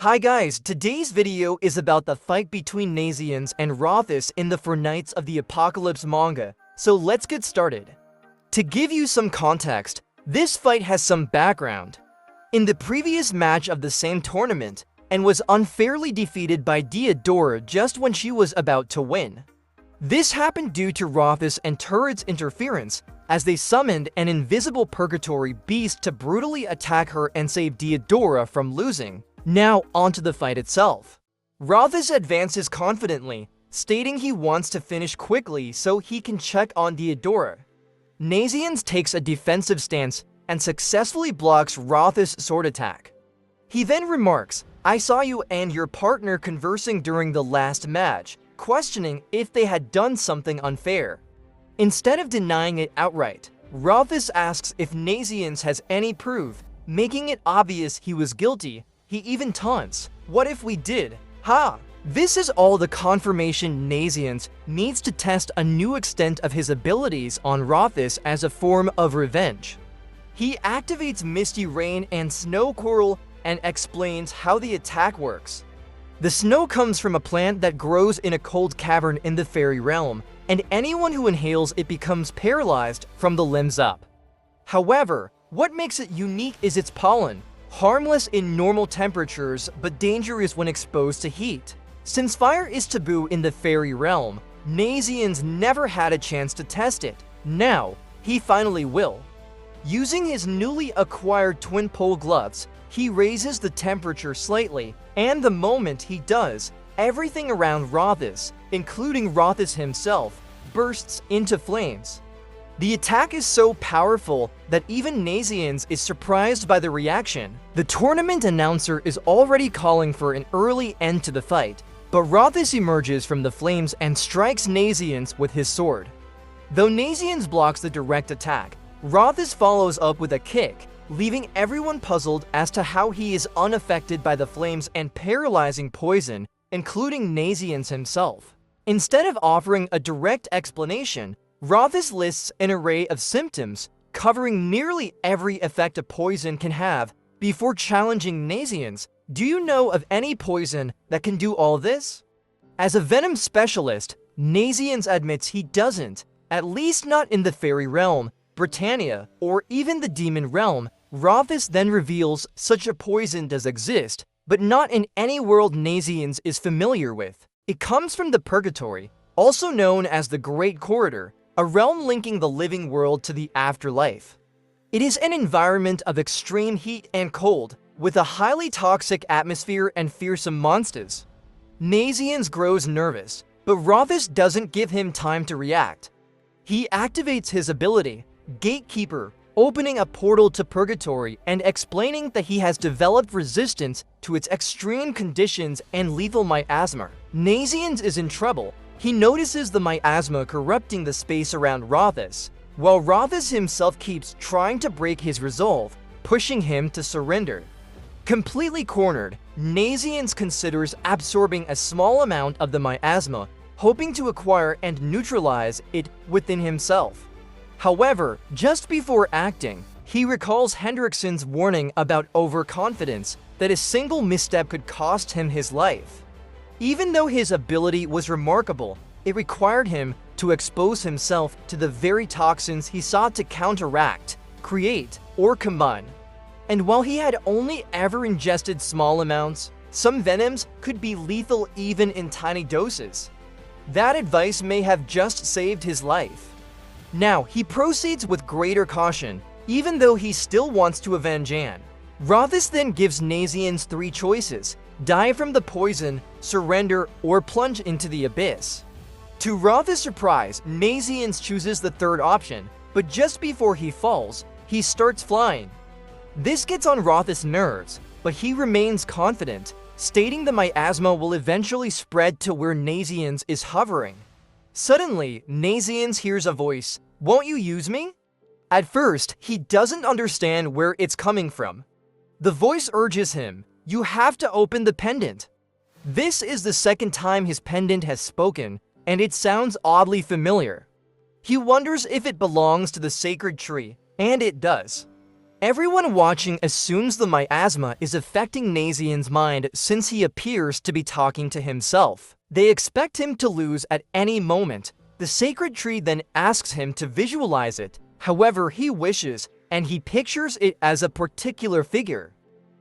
Hi guys, today's video is about the fight between Nasiens and Rothes in the For Knights of the Apocalypse manga, so let's get started. To give you some context, this fight has some background. In the previous match of the same tournament, and was unfairly defeated by Diodora just when she was about to win. This happened due to Rothes and Turret's interference, as they summoned an invisible purgatory beast to brutally attack her and save Diodora from losing. Now, onto the fight itself. Rothes advances confidently, stating he wants to finish quickly so he can check on Diodora. Nasiens takes a defensive stance and successfully blocks Rothes' sword attack. He then remarks, "I saw you and your partner conversing during the last match, questioning if they had done something unfair." Instead of denying it outright, Rothes asks if Nasiens has any proof, making it obvious he was guilty. He even taunts, "What if we did? Ha!" This is all the confirmation Nasiens needs to test a new extent of his abilities on Rothes as a form of revenge. He activates Misty Rain and Snow Coral and explains how the attack works. The snow comes from a plant that grows in a cold cavern in the fairy realm, and anyone who inhales it becomes paralyzed from the limbs up. However, what makes it unique is its pollen. Harmless in normal temperatures, but dangerous when exposed to heat. Since fire is taboo in the fairy realm, Nasiens never had a chance to test it. Now, he finally will. Using his newly acquired twin pole gloves, he raises the temperature slightly, and the moment he does, everything around Rothes, including Rothes himself, bursts into flames. The attack is so powerful that even Nasiens is surprised by the reaction. The tournament announcer is already calling for an early end to the fight, but Rothes emerges from the flames and strikes Nasiens with his sword. Though Nasiens blocks the direct attack, Rothes follows up with a kick, leaving everyone puzzled as to how he is unaffected by the flames and paralyzing poison, including Nasiens himself. Instead of offering a direct explanation, Rothes lists an array of symptoms, covering nearly every effect a poison can have, before challenging Nasiens. Do you know of any poison that can do all this? As a venom specialist, Nasiens admits he doesn't, at least not in the fairy realm, Britannia, or even the demon realm. Rothes then reveals such a poison does exist, but not in any world Nasiens is familiar with. It comes from the Purgatory, also known as the Great Corridor, a realm linking the living world to the afterlife. It is an environment of extreme heat and cold, with a highly toxic atmosphere and fearsome monsters. Nasiens grows nervous, but Rothes doesn't give him time to react. He activates his ability, Gatekeeper, opening a portal to Purgatory and explaining that he has developed resistance to its extreme conditions and lethal miasma. Nasiens is in trouble. He notices the miasma corrupting the space around Rothes, while Rothes himself keeps trying to break his resolve, pushing him to surrender. Completely cornered, Nasiens considers absorbing a small amount of the miasma, hoping to acquire and neutralize it within himself. However, just before acting, he recalls Hendrickson's warning about overconfidence, that a single misstep could cost him his life. Even though his ability was remarkable, it required him to expose himself to the very toxins he sought to counteract, create, or combine. And while he had only ever ingested small amounts, some venoms could be lethal even in tiny doses. That advice may have just saved his life. Now, he proceeds with greater caution, even though he still wants to avenge Anne. Rothes then gives Nasiens three choices: die from the poison, surrender, or plunge into the abyss. To Rothes' surprise, Nasiens chooses the third option, but just before he falls, he starts flying. This gets on Rothes' nerves, but he remains confident, stating the miasma will eventually spread to where Nasiens is hovering. Suddenly, Nasiens hears a voice, "Won't you use me?" At first, he doesn't understand where it's coming from. The voice urges him, "You have to open the pendant." This is the second time his pendant has spoken, and it sounds oddly familiar. He wonders if it belongs to the sacred tree, and it does. Everyone watching assumes the miasma is affecting Nasien's mind since he appears to be talking to himself. They expect him to lose at any moment. The sacred tree then asks him to visualize it. However, he wishes, and he pictures it as a particular figure.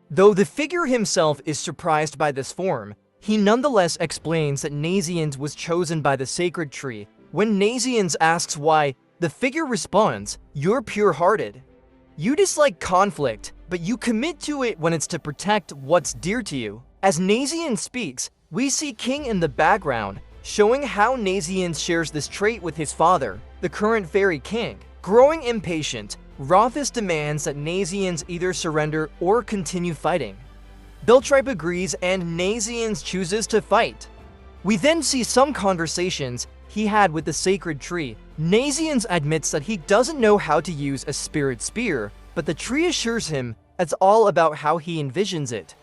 Though the figure himself is surprised by this form, he nonetheless explains that Nasiens was chosen by the sacred tree. When Nasiens asks why, the figure responds, "You're pure-hearted. You dislike conflict, but you commit to it when it's to protect what's dear to you." As Nasien speaks, we see King in the background, showing how Nasiens shares this trait with his father, the current fairy king. Growing impatient, Rothes demands that Nasiens either surrender or continue fighting. Beltripe agrees and Nasiens chooses to fight. We then see some conversations he had with the sacred tree. Nasiens admits that he doesn't know how to use a spirit spear, but the tree assures him it's all about how he envisions it.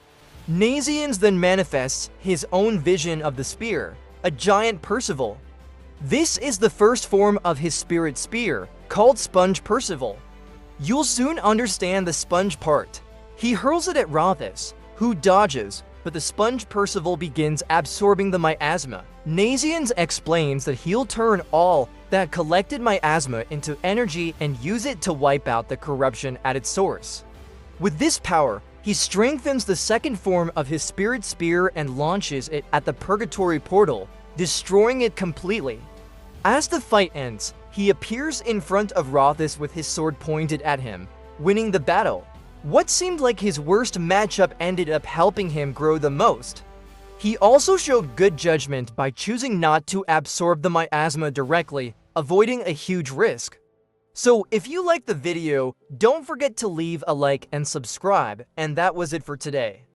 Nasiens then manifests his own vision of the spear, a giant Percival. This is the first form of his spirit spear, called Sponge Percival. You'll soon understand the sponge part. He hurls it at Rothes, who dodges, but the sponge Percival begins absorbing the miasma. Nasiens explains that he'll turn all that collected miasma into energy and use it to wipe out the corruption at its source. With this power, he strengthens the second form of his spirit spear and launches it at the purgatory portal, destroying it completely. As the fight ends, he appears in front of Rothes with his sword pointed at him, winning the battle. What seemed like his worst matchup ended up helping him grow the most. He also showed good judgment by choosing not to absorb the miasma directly, avoiding a huge risk. So if you liked the video, don't forget to leave a like and subscribe, and that was it for today.